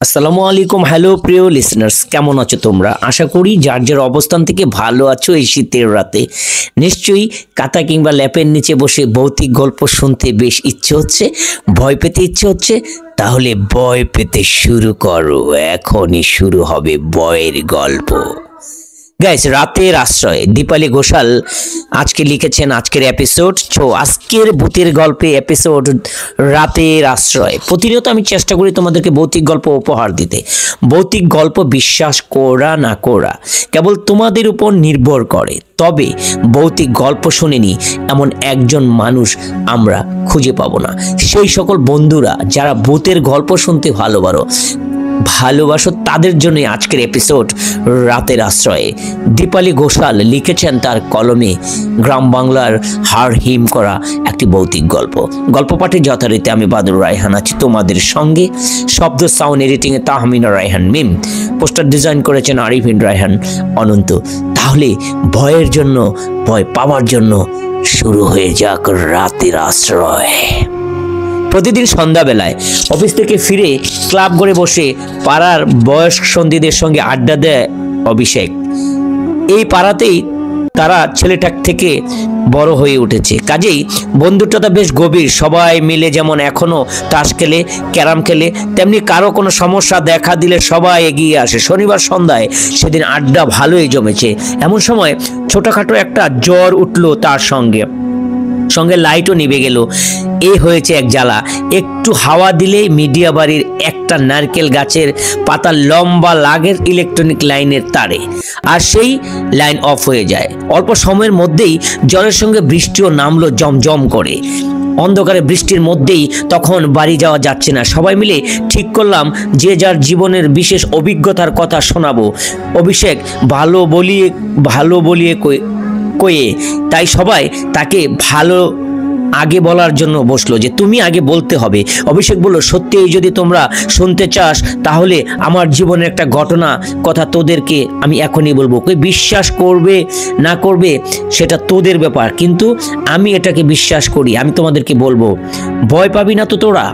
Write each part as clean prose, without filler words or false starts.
আসসালামু আলাইকুম। হ্যালো প্রিয় লিসনার্স, কেমন আছো তোমরা? আশা করি যার যার অবস্থান থেকে ভালো আছো এই শীতের রাতে। নিশ্চয়ই কাঁথা কিংবা ল্যাপের নিচে বসে ভৌতিক গল্প শুনতে বেশ ইচ্ছে হচ্ছে, ভয় পেতে ইচ্ছে হচ্ছে। তাহলে ভয় পেতে শুরু করো, এখনই শুরু হবে ভয়ের গল্প। গাইস, রাতের আশ্রয় দীপালি ঘোষাল আজকে লিখেছেন আজকের এপিসোড। আজকের ভূতের গল্পে এপিসোড রাতের আশ্রয়। প্রতিনিয়ত আমি চেষ্টা করি তোমাদেরকে ভৌতিক গল্প উপহার দিতে। ভৌতিক গল্প বিশ্বাস করা না করা কেবল তোমাদের উপর নির্ভর করে। তবে ভৌতিক গল্প শুনিনি এমন একজন মানুষ আমরা খুঁজে পাবো না। সেই সকল বন্ধুরা যারা ভূতের গল্প শুনতে ভালোবাসো তাদের জন্য আজকের এপিসোড রাতের আশ্রয়ে। দীপালি ঘোষাল লিখেছেন তার কলমে গ্রাম বাংলার হাড় হিম করা একটি ভৌতিক গল্প। গল্প পাঠে যথারীতি আমি বাদুর রায়হান আছি তোমাদের সঙ্গে। শব্দ সাউন্ড এডিটিংয়ে তাহমিনা রায়হান মিম। পোস্টার ডিজাইন করেছেন আরিফিন রায়হান অনন্ত। তাহলে ভয়ের জন্য, ভয় পাওয়ার জন্য শুরু হয়ে যাক রাতের আশ্রয়। প্রতিদিন সন্ধ্যাবেলায় অফিস থেকে ফিরে ক্লাব ঘরে বসে পাড়ার বয়স্ক সন্ধীদের সঙ্গে আড্ডা দেয় অভিষেক। এই পাড়াতেই তারা ছেলেটাক থেকে বড় হয়ে উঠেছে, কাজেই বন্ধুত্বটা বেশ গভীর। সবাই মিলে যেমন এখনো তাস খেলে, ক্যারাম খেলে, তেমনি কারো কোনো সমস্যা দেখা দিলে সবাই এগিয়ে আসে। শনিবার সন্ধ্যায় সেদিন আড্ডা ভালোই জমেছে। এমন সময় ছোটখাটো একটা জ্বর উঠলো তার সঙ্গে লাইটও নিভে গেল। এ হয়েছে এক জ্বালা। একটু হাওয়া দিলেই মিডিয়া বাড়ির একটা নারকেল গাছের পাতা লম্বা লাগের ইলেকট্রনিক লাইনের তারে, আর সেই লাইন অফ হয়ে যায়। অল্প সময়ের মধ্যেই জ্বরের সঙ্গে বৃষ্টিও নামলো জমজম করে। অন্ধকারে বৃষ্টির মধ্যেই তখন বাড়ি যাওয়া যাচ্ছে না। সবাই মিলে ঠিক করলাম যে যার জীবনের বিশেষ অভিজ্ঞতার কথা শোনাবো। অভিষেক ভালো বলিয়ে কয়ে তাই সবাই তাকে ভালো আগে বলার জন্য বসলো, যে তুমি আগে বলতে হবে। অভিষেক বলল, সত্যি যদি তোমরা শুনতে চাস তাহলে আমার জীবনের একটা ঘটনা কথা তোদেরকে আমি এখনই বলবো। কই বিশ্বাস করবে না করবে সেটা তোদের ব্যাপার, কিন্তু আমি এটাকে বিশ্বাস করি। আমি তোমাদেরকে বলবো, ভয় পাবি না তো তোরা?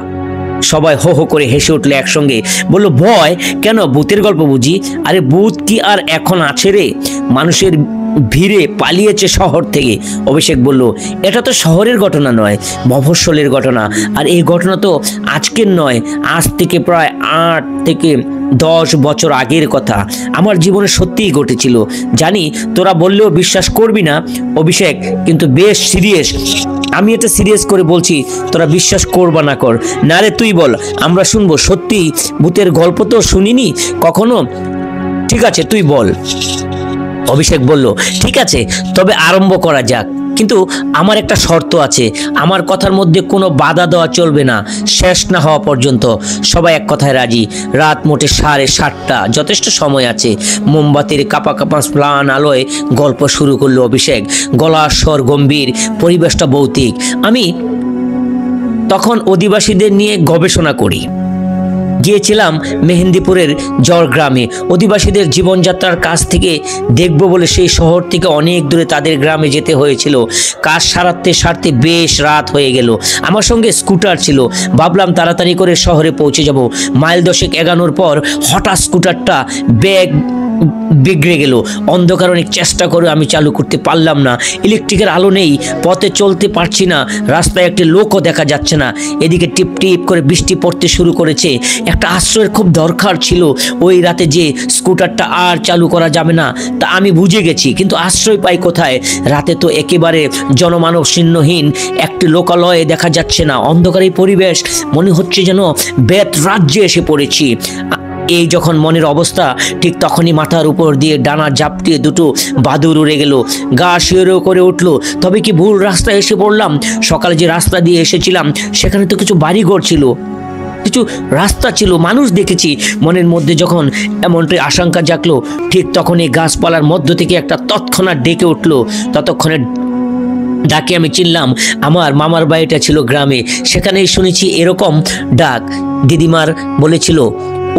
সবাই হো হো করে হেসে উঠলে একসঙ্গে। বলল, ভয় কেন? ভূতের গল্প বুঝি? আরে ভূত কি আর এখন আছে রে? মানুষের ভিড়ে পালিয়েছে শহর থেকে। অভিষেক বলল, এটা তো শহরের ঘটনা নয়, মফস্বলের ঘটনা। আর এই ঘটনা তো আজকের নয়, আজ থেকে প্রায় 8 থেকে 10 বছর আগের কথা। আমার জীবনে সত্যিই ঘটেছিল। জানি তোরা বললেও বিশ্বাস করবি না অভিষেক, কিন্তু বেশ সিরিয়াস। আমি এটা সিরিয়াস করে বলছি, তোরা বিশ্বাস করবা না কর। না রে তুই বল, আমরা শুনবো। সত্যি ভূতের গল্প তো শুনিনি কখনো। ঠিক আছে তুই বল। অভিষেক বলল, ঠিক আছে, তবে আরম্ভ করা যাক, কিন্তু আমার একটা শর্ত আছে। আমার কথার মধ্যে কোনো বাধা দেওয়া চলবে না শেষ না হওয়া পর্যন্ত। সবাই এক কথায় রাজি। রাত মোটে 7:30, যথেষ্ট সময় আছে। মোমবাতির কাপা কাপা ম্লান আলোয় গল্প শুরু করলো অভিষেক। গলার স্বর গম্ভীর, পরিবেশটা ভৌতিক। আমি তখন অধিবাসীদের নিয়ে গবেষণা করি। গিয়েছিলাম মেহেন্দিপুরের জর গ্রামে। অধিবাসীদের জীবনযাত্রার কাছ থেকে দেখব বলে সেই শহর থেকে অনেক দূরে তাদের গ্রামে যেতে হয়েছিল। কাজ সারতে বেশ রাত হয়ে গেল। আমার সঙ্গে স্কুটার ছিল। ভাবলাম তাড়াতাড়ি করে শহরে পৌঁছে যাব। মাইল 10 এগানোর পর হঠাৎ স্কুটারটা বিগড়ে গেল। অন্ধকার অনেক চেষ্টা করে আমি চালু করতে পারলাম না। ইলেকট্রিকের আলো নেই, পথে চলতে পারছি না। রাস্তায় একটি লোকও দেখা যাচ্ছে না। এদিকে টিপ টিপ করে বৃষ্টি পড়তে শুরু করেছে। একটা আশ্রয়ের খুব দরকার ছিল। ওই রাতে যে স্কুটারটা আর চালু করা যাবে না তা আমি বুঝে গেছি, কিন্তু আশ্রয় পাই কোথায়? রাতে তো একেবারে জনমানব শূন্যহীন একটি লোকালয়ে দেখা যাচ্ছে না। অন্ধকারের পরিবেশ, মনে হচ্ছে যেন বেত রাজ্যে এসে পড়েছি। এই যখন মনের অবস্থা, ঠিক তখনই মাথার উপর দিয়ে ডানা ঝাপটিয়ে দুটো বাদুর উড়ে গেল। গা শিউরে করে উঠলো। তবে কি ভুল রাস্তায় এসে পড়লাম? সকালে যে রাস্তা দিয়ে এসেছিলাম সেখানে তো কিছু বাড়িঘর ছিল, কিছু রাস্তা ছিল, মানুষ দেখেছি। মনের মধ্যে যখন এমনটাই আশঙ্কা জাগলো, ঠিক তখন এই গাছপালার মধ্য থেকে একটা তৎক্ষণাৎ ডেকে উঠলো। ততক্ষণে ডাকে আমি চিনলাম আমার মামার বাড়িটা ছিল গ্রামে। সেখানেই শুনেছি এরকম ডাক। দিদিমার বলেছিল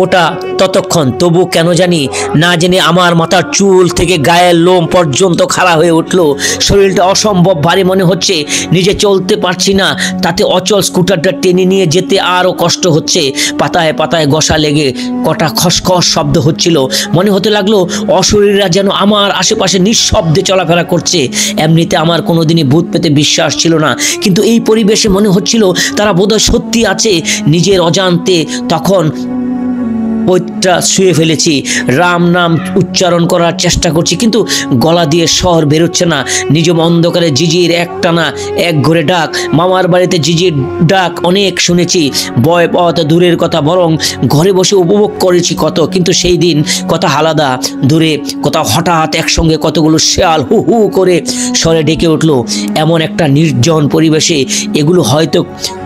ওটা ততক্ষণ, তবু কেন জানি না জেনে আমার মাথার চুল থেকে গায়ের লোম পর্যন্ত খাড়া হয়ে উঠল। শরীরটা অসম্ভব ভারী মনে হচ্ছে, নিজে চলতে পারছি না, তাতে অচল স্কুটারটা টেনে নিয়ে যেতে আরও কষ্ট হচ্ছে। পাতায় পাতায় ঘষা লেগে কটা খসখস শব্দ হচ্ছিল। মনে হতে লাগলো অশরীররা যেন আমার আশেপাশে নিঃশব্দে চলাফেরা করছে। এমনিতে আমার কোনোদিনই ভূত পেতে বিশ্বাস ছিল না, কিন্তু এই পরিবেশে মনে হচ্ছিল তারা বোধহয় সত্যি আছে। নিজের অজান্তে তখন পৈত্রা শুয়ে ফেলেছি, রাম নাম উচ্চারণ করার চেষ্টা করছি, কিন্তু গলা দিয়ে স্বর বেরোচ্ছে না। নিজম অন্ধকারে জিজির একটানা এক ঘরে ডাক। মামার বাড়িতে জিজির ডাক অনেক শুনেছি, ভয় পাওয়া তো দূরের কথা, বরং ঘরে বসে উপভোগ করেছি কত। কিন্তু সেই দিন কথা আলাদা। দূরে কোথাও হঠাৎ একসঙ্গে কতগুলো শেয়াল হু হু করে স্বরে ডেকে উঠল। এমন একটা নির্জন পরিবেশে এগুলো হয়তো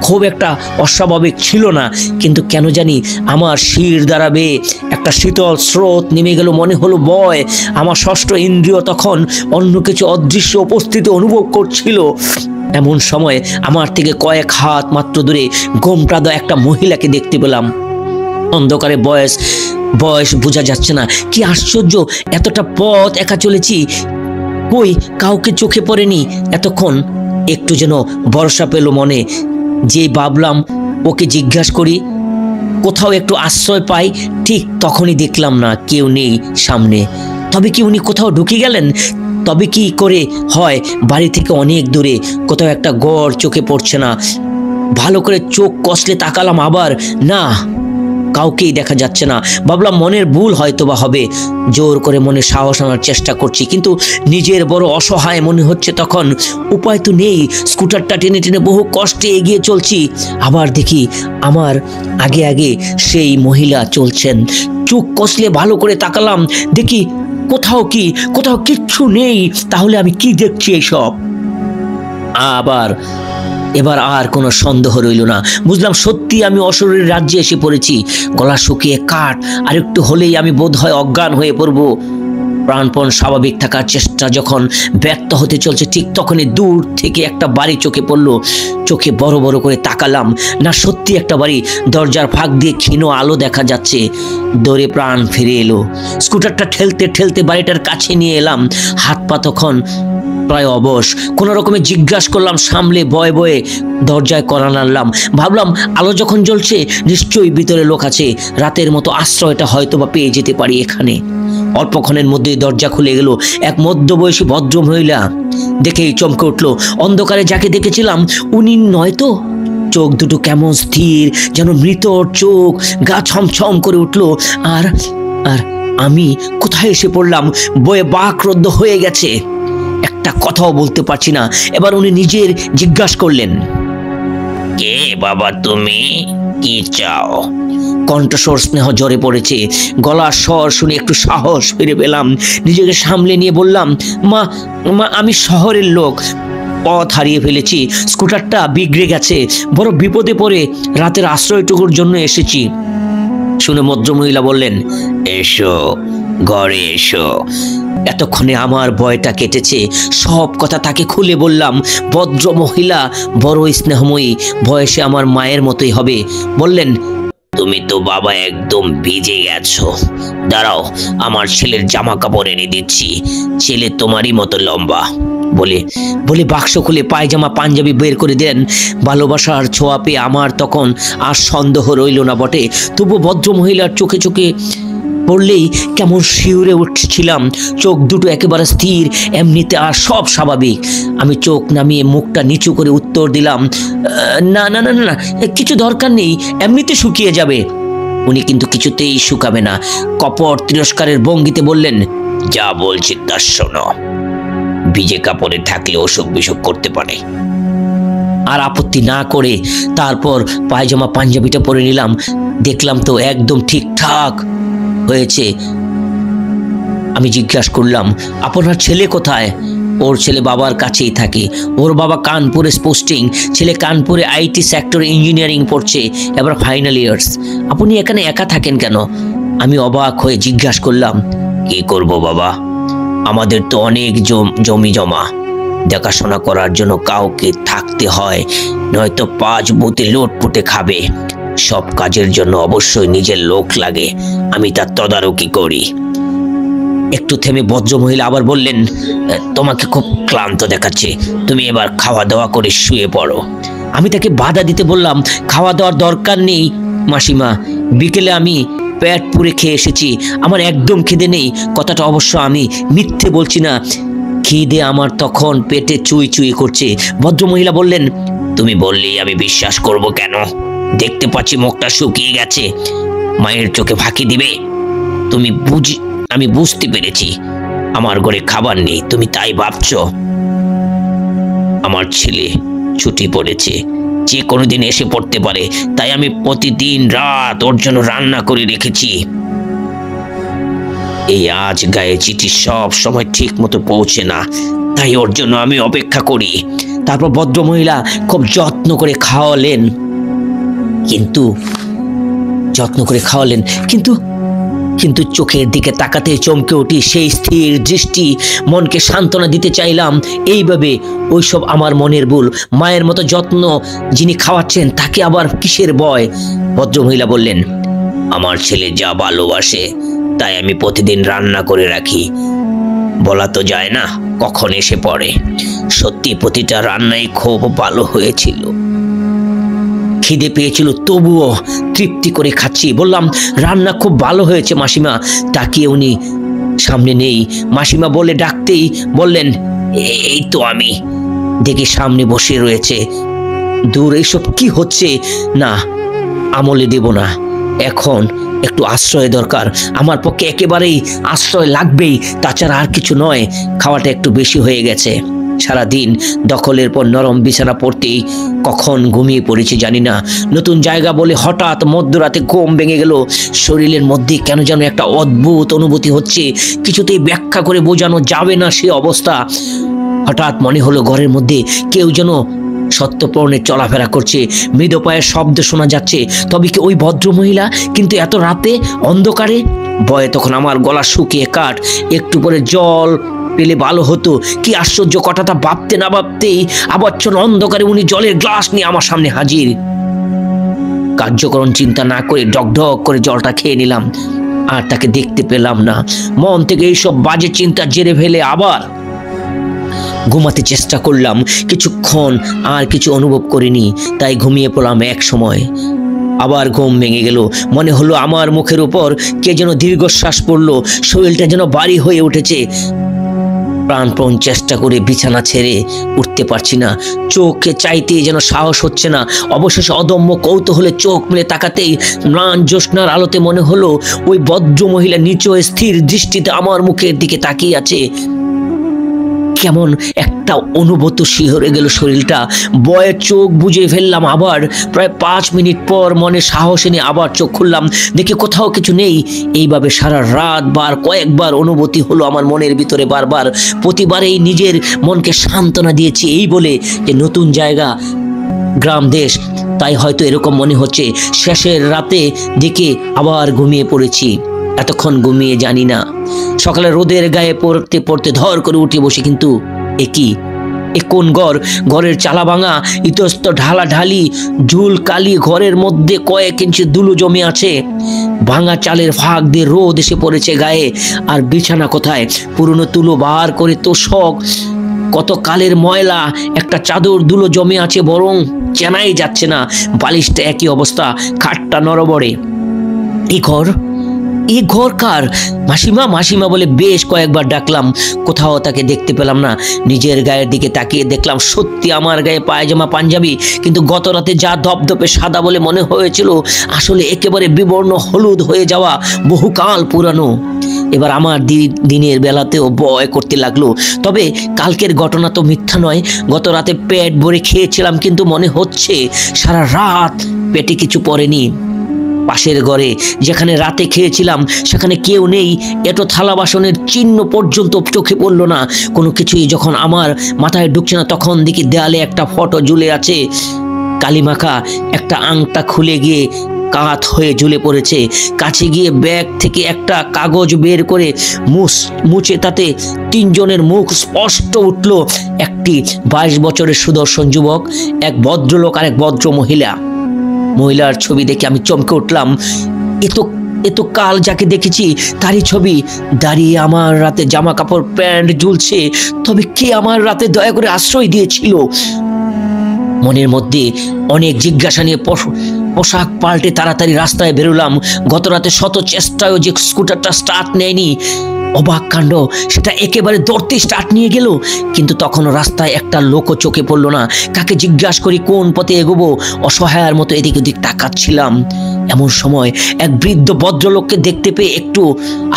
খুব একটা অস্বাভাবিক ছিল না, কিন্তু কেন জানি আমার শির দ্বারা বেয়ে একটা শীতল স্রোত নেমে গেল। মনে হলো ভয়। আমার ষষ্ঠ ইন্দ্রিয় তখন অন্য কিছু অদৃশ্য উপস্থিতি অনুভব করছিল। এমন সময় আমার থেকে কয়েক হাত মাত্র দূরে গোমটাদা একটা মহিলাকে দেখতে পেলাম। অন্ধকারে বয়স বোঝা যাচ্ছে না। কি আশ্চর্য, এতটা পথ একা চলেছি, কই কাউকে চোখে পড়েনি এতক্ষণ। একটু যেন ভরসা পেল মনে। যে ভাবলাম ওকে জিজ্ঞাসা করি, কোথাও একটু আশ্রয় পাই, ঠিক তখনই দেখলাম না, কেউ নেই সামনে। তবে কি উনি কোথাও ঢুকে গেলেন? তবে কি করে হয়, বাড়ি থেকে অনেক দূরে কোথাও একটা গড় চোখে পড়ছে না। ভালো করে চোখ কষলে তাকালাম, আবার না, কাউকেই দেখা যাচ্ছে না। ভাবলাম মনের ভুল হয়তো বা হবে। জোর করে মনে সাহস আনার চেষ্টা করছি, কিন্তু নিজের বড় অসহায় মনে হচ্ছে তখন। উপায় তো নেই। স্কুটারটা টেনে টেনে বহু কষ্টে এগিয়ে চলছি। আবার দেখি আমার আগে আগে সেই মহিলা চলছেন। চোখ কষলে ভালো করে তাকালাম, দেখি কোথাও কিচ্ছু নেই। তাহলে আমি কি দেখছি এইসব? এবার আর কোনো সন্দেহ রইল না। বুঝলাম সত্যি আমি অশরীর রাজ্যে এসে পড়েছি। গলা শুকিয়ে কাঠ, আর একটু হলেই আমি বোধহয় অজ্ঞান হয়ে পড়ব। প্রাণপণ স্বাভাবিক থাকার চেষ্টা যখন ব্যর্থ হতে চলছে, ঠিক তখনই দূর থেকে একটা বাড়ি চোখে পড়লো। চোখে বড় বড় করে তাকালাম, না সত্যি একটা বাড়ি। দরজার ফাঁক দিয়ে ক্ষীণ আলো দেখা যাচ্ছে। দৌড়ে প্রাণ ফিরে এলো। স্কুটারটা ঠেলতে ঠেলতে বাড়িটার কাছে নিয়ে এলাম। হাত পা তখন প্রায় অবশ। কোনো রকমে জিজ্ঞাসা করলাম সামলে, বয়ে বয়ে দরজায় কড়া নাড়লাম। ভাবলাম আলো যখন জ্বলছে নিশ্চয়ই ভিতরে লোক আছে। রাতের মতো আশ্রয়টা হয়তো বা পেয়ে যেতে পারি এখানে। অল্পক্ষণের মধ্যেই দরজা খুলে গেল। এক মধ্যবয়সী ভদ্র মহিলা। দেখেই চমকে উঠলো। অন্ধকারে যাকে দেখেছিলাম উনি নয় তো? চোখ দুটো কেমন স্থির, যেন মৃতর চোখ। গা ছমছম করে উঠলো। আর আমি কোথায় এসে পড়লাম? বয়ে বাকরুদ্ধ হয়ে গেছে। একটা কথাও বলতে পারছি না। এবার উনি নিজের জিজ্ঞাসা করলেন, কে বাবা তুমি? কি চাও? কণ্ঠস্বর স্নেহ জ্বরে পড়েছে। গলার স্বর শুনে একটু সাহস ফিরে পেলাম। নিজেকে সামলে নিয়ে বললাম, মা আমি শহরের লোক, পথ হারিয়ে ফেলেছি। স্কুটারটা বিগড়ে গেছে, বড় বিপদে পড়ে রাতের আশ্রয়টুকুর জন্য এসেছি। শুনে ভদ্রমহিলা বললেন, এসো, ঘরে এসো। এতক্ষণে আমার ভয়টা কেটেছে। সব কথা তাকে খুলে বললাম। ভদ্র মহিলা বড় স্নেহময়ী, বয়সে আমার মায়ের মতোই হবে। বললেন, তুমি তো বাবা একদম ভিজে গেছো, দাঁড়াও আমার ছেলের জামা কাপড় এনে দিচ্ছি, ছেলে তোমারই মতো লম্বা। বলে বাক্স খুলে পায়জামা পাঞ্জাবি বের করে দেন। ভালোবাসার ছোঁয়া পেয়ে আমার তখন আর সন্দেহ রইল না বটে, তবু ভদ্র মহিলার চোখে চোখে পড়লেই কেমন শিউরে উঠছিলাম। চোখ দুটো একেবারে স্থির, এমনিতে আর সব স্বাভাবিক। আমি চোখ নামিয়ে মুখটা নিচু করে উত্তর দিলাম, না না না না, কিছু দরকার নেই, এমনিতে শুকিয়ে যাবে। উনি কিন্তু কিছুতেই শুকাবে না। কপট তিরস্কারের ভঙ্গিতে বললেন, যা বলছি তা শোনো, ভিজে কাপড়ে থাকলে অসুখ বিসুখ করতে পারে। আর আপত্তি না করে তারপর পায়জামা পাঞ্জাবিটা পরে নিলাম। দেখলাম তো একদম ঠিকঠাক হয়েছে। আমি জিজ্ঞাসা করলাম, আপনার ছেলে কোথায়? ওর ছেলে বাবার কাছেই থাকে। ওর বাবা কানপুরে পোস্টিং, ছেলে কানপুরে আইটি সেক্টরে ইঞ্জিনিয়ারিং পড়ছে, এবার ফাইনাল ইয়ার্স। আপনি এখানে একা থাকেন কেন? আমি অবাক হয়ে জিজ্ঞাসা করলাম, কি করব বাবা, আমাদের তো অনেক জমি জমা, দেখাশোনা করার জন্য কাউকে থাকতে হয়, নয়তো 5 বুতে লোটপুটে খাবে। সব কাজের জন্য অবশ্যই নিজের লোক লাগে, আমি তার তদারকি করি। একটু থেমে ভদ্রমহিলা আবার বললেন, তোমাকে খুব ক্লান্ত দেখাচ্ছে, তুমি এবার খাওয়া দাওয়া করে শুয়ে পড়ো। আমি তাকে বাধা দিতে বললাম, খাওয়া দাওয়ার দরকার নেই মাসিমা, বিকেলে আমি পেট পুরে খেয়ে এসেছি, আমার একদম খিদে নেই। কথাটা অবশ্য আমি মিথ্যে বলছি না, খিদে আমার তখন পেটে চুই চুই করছে। ভদ্রমহিলা বললেন, তুমি বললেই আমি বিশ্বাস করব কেন? দেখতে পাচ্ছি মুখটা শুকিয়ে গেছে, মায়ের চোখে ফাঁকি দিবে। আমি বুঝতে পেরেছি আমার ঘরে খাবার নেই, তুমি তাই ভাবছো। আমার ছেলে ছুটি পড়েছে, যে কোনোদিন এসে পড়তে পারে, তাই আমি প্রতিদিন রাত ওর জন্য রান্না করে রেখেছি। এই আজ গায়ে চিঠি সব সময় ঠিক মতো পৌঁছে না, তাই ওর জন্য আমি অপেক্ষা করি। তারপর ভদ্রমহিলা খুব যত্ন করে খাওয়ালেন, কিন্তু চোখের দিকে তাকাতে চমকে উঠি। সেই স্থির দৃষ্টি, মনকে সান্ত্বনা দিতে চাইলাম এইভাবে, ওইসব আমার মনের ভুল। মায়ের মতো যত্ন যিনি খাওয়াচ্ছেন তাকে আবার কিসের ভয়? ভদ্রমহিলা বললেন, আমার ছেলে যা ভালোবাসে তাই আমি প্রতিদিন রান্না করে রাখি, বলা তো যায় না কখন এসে পড়ে। সত্যি প্রতিটা রান্নাই খুব ভালো হয়েছিল, খিদে পেয়েছিল তবুও তৃপ্তি করে খাচ্ছি। বললাম, রান্না খুব ভালো হয়েছে মাসিমা। তাকিয়ে উনি সামনে নেই, মাসিমা বলে ডাকতেই বললেন, এই তো আমি। দেখি সামনে বসে রয়েছে। দূর, এইসব কি হচ্ছে? না, আমলে দেব না, এখন একটু আশ্রয় দরকার, আমার পক্ষে একেবারেই আশ্রয় লাগবেই, তাছাড়া আর কিছু নয়। খাওয়াটা একটু বেশি হয়ে গেছে, সারাদিন দখলের পর নরম বিছানা পড়তেই কখন ঘুমিয়ে পড়েছি জানি না। নতুন জায়গা বলে হঠাৎ মধ্যরাতে ঘুম ভেঙে গেল। শরীরের মধ্যে কেন যেন একটা অদ্ভুত অনুভূতি হচ্ছে, কিছুতেই ব্যাখ্যা করে বোঝানো যাবে না সে অবস্থা। হঠাৎ মনে হলো ঘরের মধ্যে কেউ যেন সত্যপূর্ণে চলাফেরা করছে, মৃদু পায়ের শব্দ শোনা যাচ্ছে। তবে কি ওই ভদ্রমহিলা? কিন্তু এত রাতে অন্ধকারে? ভয়ে তখন আমার গলা শুকিয়ে কাঠ। একটু পরে জল পেলে ভালো হতো। কি আশ্চর্য, কথাটা ভাবতে না ভাবতেই আবচ্ছন্ন অন্ধকারে উনি জলের গ্লাস নিয়ে আমার সামনে হাজির। কার্যকরণ চিন্তা না করে ঢকঢক করে জলটা খেয়ে নিলাম, আর তাকে দেখতে পেলাম না। মন থেকে এইসব বাজে চিন্তা জেরে ফেলে আবার ঘুমাতে চেষ্টা করলাম। কিছুক্ষণ আর কিছু অনুভব করিনি, তাই ঘুমিয়ে পড়লাম। এক সময় আবার ঘুম ভেঙে গেল। মনে হলো আমার মুখের উপর কে যেন দীর্ঘশ্বাস পড়লো, শরীরটা যেন ভারী হয়ে উঠেছে। প্রাণপণ চেষ্টা করে বিছানা ছেড়ে উঠতে পারছি না, চোখে চাইতে যেন সাহস হচ্ছে না। অবশেষে অদম্য কৌতূহলে চোখ মেলে তাকাতেই ম্লান জ্যোৎস্নার আলোতে মনে হলো ওই ভদ্র মহিলা নিচু স্থির দৃষ্টিতে আমার মুখের দিকে তাকিয়ে আছে। কেমন একটা অনুভূত শিহরে গেল শরীরটা। ভয়ে চোখ বুজে ফেললাম। আবার প্রায় 5 মিনিট পর মনে সাহস এনে আবার চোখ খুললাম, দেখি কোথাও কিছু নেই। এইভাবে সারা রাত কয়েকবার অনুভূতি হলো আমার মনের ভিতরে বারবার। প্রতিবারেই নিজের মনকে সান্ত্বনা দিয়েছি এই বলে যে নতুন জায়গা, গ্রাম দেশ, তাই হয়তো এরকম মনে হচ্ছে। শেষের রাতে দিকে আবার ঘুমিয়ে পড়েছি। এতক্ষণ ঘুমিয়ে জানি না, সকালে রোদের গায়ে পড়তে পড়তে ধর করে উঠে বসে, কিন্তু এ কোন ঘর? ঘরের চালা ভাঙা, ইতস্ত ঢালাঢালি ঝুল কালি, ঘরের মধ্যে কয়েক ইঞ্চি ধুলো জমে আছে। ভাঙা চালের ফাঁক দিয়ে রোদ এসে পড়েছে গায়ে। আর বিছানা কোথায়? পুরনো তুলো বার করে তোষক, কত কালের ময়লা, একটা চাদর ধুলো জমে আছে, বরং চেনাই যাচ্ছে না। বালিশটা একই অবস্থা, খাটটা নড়বড়ে। এই ঘর কার? মাসিমা মাসিমা বলে বেশ কয়েকবার ডাকলাম, কোথাও তাকে দেখতে পেলাম না। নিজের গায়ের দিকে তাকিয়ে দেখলাম সত্যি আমার গায়ে পায়জামা পাঞ্জাবি, কিন্তু গত রাতে যা ধপধপে সাদা বলে মনে হয়েছিল আসলে একেবারে বিবর্ণ হলুদ হয়ে যাওয়া, বহুকাল পুরানো। এবার আমার দিনের বেলাতেও ভয় করতে লাগলো। তবে কালকের ঘটনা তো মিথ্যা নয়। গত রাতে পেট ভরে খেয়েছিলাম, কিন্তু মনে হচ্ছে সারা রাত পেটে কিছু পড়েনি। পাশের ঘরে যেখানে রাতে খেয়েছিলাম সেখানে কেউ নেই, এটো থালা বাসনের চিহ্ন পর্যন্ত চোখে পড়লো না। কোনো কিছুই যখন আমার মাথায় ঢুকছে না, তখন দেখি দেয়ালে একটা ফটো ঝুলে আছে, কালিমাখা। একটা আংটা খুলে গিয়ে কাত হয়ে ঝুলে পড়েছে। কাছে গিয়ে ব্যাগ থেকে একটা কাগজ বের করে মুছে তাতে 3 জনের মুখ স্পষ্ট উঠল। একটি 22 বছরের সুদর্শন যুবক, এক ভদ্রলোক আর এক ভদ্র মহিলা। মহিলার ছবি দেখে আমি চমকে উঠলাম। এ তো কাল যাকে দেখেছি তারই ছবি। দাঁড়িয়ে আমার রাতে জামা কাপড় প্যান্ট ঝুলছে। তবে কে আমার রাতে দয়া করে আশ্রয় দিয়েছিল? মনের মধ্যে অনেক জিজ্ঞাসা নিয়ে পোশাক পাল্টে তাড়াতাড়ি রাস্তায় বেরোলাম। গত রাতে শত চেষ্টায়ও যে স্কুটারটা স্টার্ট নেয়নি, অবাক কাণ্ড, সেটা একেবারে দৌড়তে স্টার্ট নিয়ে গেল। কিন্তু তখনও রাস্তায় একটা লোকও চোখে পড়লো না। কাকে জিজ্ঞাসা করি কোন পথে এগোবো? অসহায়ের মতো এদিক ওদিক তাকাচ্ছিলাম। এমন সময় এক বৃদ্ধ ভদ্রলোককে দেখতে পেয়ে একটু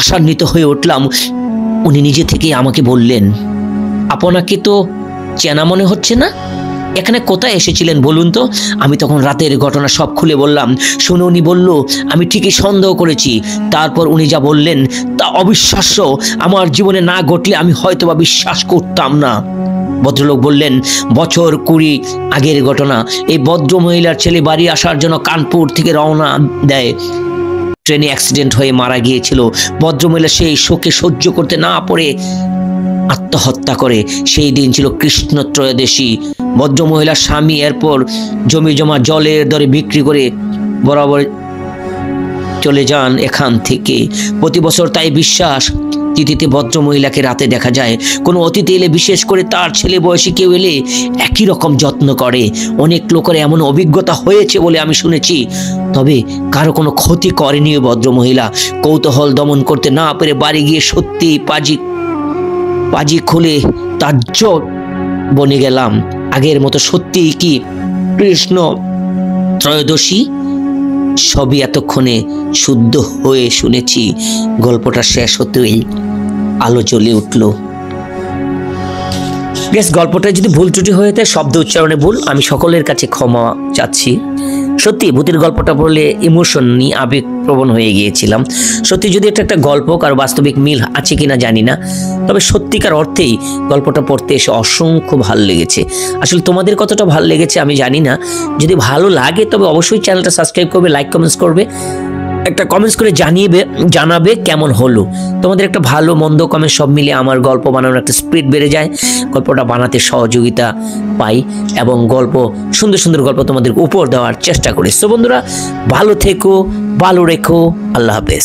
আশান্বিত হয়ে উঠলাম। উনি নিজে থেকে আমাকে বললেন, আপনাকে তো চেনা মনে হচ্ছে না, এখানে কোথায় এসেছিলেন বলুন তো? আমি তখন রাতের ঘটনা সব খুলে বললাম। শুনে উনি বলল, আমি ঠিকই সন্দেহ করেছি। তারপর উনি যা বললেন তা অবিশ্বাস্য। আমার জীবনে না ঘটলে আমি হয়তোবা বিশ্বাস করতাম না। ভদ্রলোক বললেন, বছর 20 আগের ঘটনা। এই ভদ্র মহিলার ছেলে বাড়ি আসার জন্য কানপুর থেকে রওনা দেয়। ট্রেনে অ্যাক্সিডেন্ট হয়ে মারা গিয়েছিল। ভদ্রমহিলা সেই শোকে সহ্য করতে না পারে আত্মহত্যা করে। সেই দিন ছিল কৃষ্ণ ত্রয়োদশী। ভদ্রমহিলার স্বামী এরপর জমি জমা জলের দরে বিক্রি করে বরাবর চলে যান এখান থেকে। প্রতি বছর তাই বিশ্বাস, তিথিতে ভদ্রমহিলাকে রাতে দেখা যায়। কোনো অতিথি এলে, বিশেষ করে তার ছেলে বয়সী কেউ এলে, একই রকম যত্ন করে। অনেক লোকের এমন অভিজ্ঞতা হয়েছে বলে আমি শুনেছি, তবে কারো কোনো ক্ষতি করেনি ওই ভদ্রমহিলা। কৌতূহল দমন করতে না পেরে বাড়ি গিয়ে সত্যি পাজি খুলে তাজ্জব বনে গেলাম। আগের মতো সত্যি কি কৃষ্ণ ত্রয়োদশী? সবই এতক্ষণে শুদ্ধ হয়ে শুনেছি। গল্পটা শেষ হতেই আলো জ্বলে উঠল। গল্পটা যদি ভুল ত্রুটি হয়ে থাকে, শব্দ উচ্চারণে ভুল, আমি সকলের কাছে ক্ষমা চাচ্ছি। সত্যি ভূতের গল্পটা পড়লে ইমোশন নিয়ে আবেগপ্রবণ হয়ে গিয়েছিলাম। সত্যি যদি এটা একটা গল্প, কারো বাস্তবিক মিল আছে কিনা জানি না, তবে সত্যিকার অর্থেই গল্পটা পড়তে এসে অসংখ্য ভালো লেগেছে। আসলে তোমাদের কতটা ভালো লেগেছে আমি জানি না। যদি ভালো লাগে তবে অবশ্যই চ্যানেলটা সাবস্ক্রাইব করবে, লাইক কমেন্টস করবে, একটা কমেন্টস করে জানাবে কেমন হলো। তোমাদের একটা ভালো মন্দ কমেন্ট সব মিলে আমার গল্প বানানোর একটা স্পিড বেড়ে যায়, গল্পটা বানাতে সহযোগিতা পাই এবং সুন্দর সুন্দর গল্প তোমাদের উপর দেওয়ার চেষ্টা করি। সো বন্ধুরা, ভালো থেকো, ভালো রেখো, আল্লাহ হাফেজ।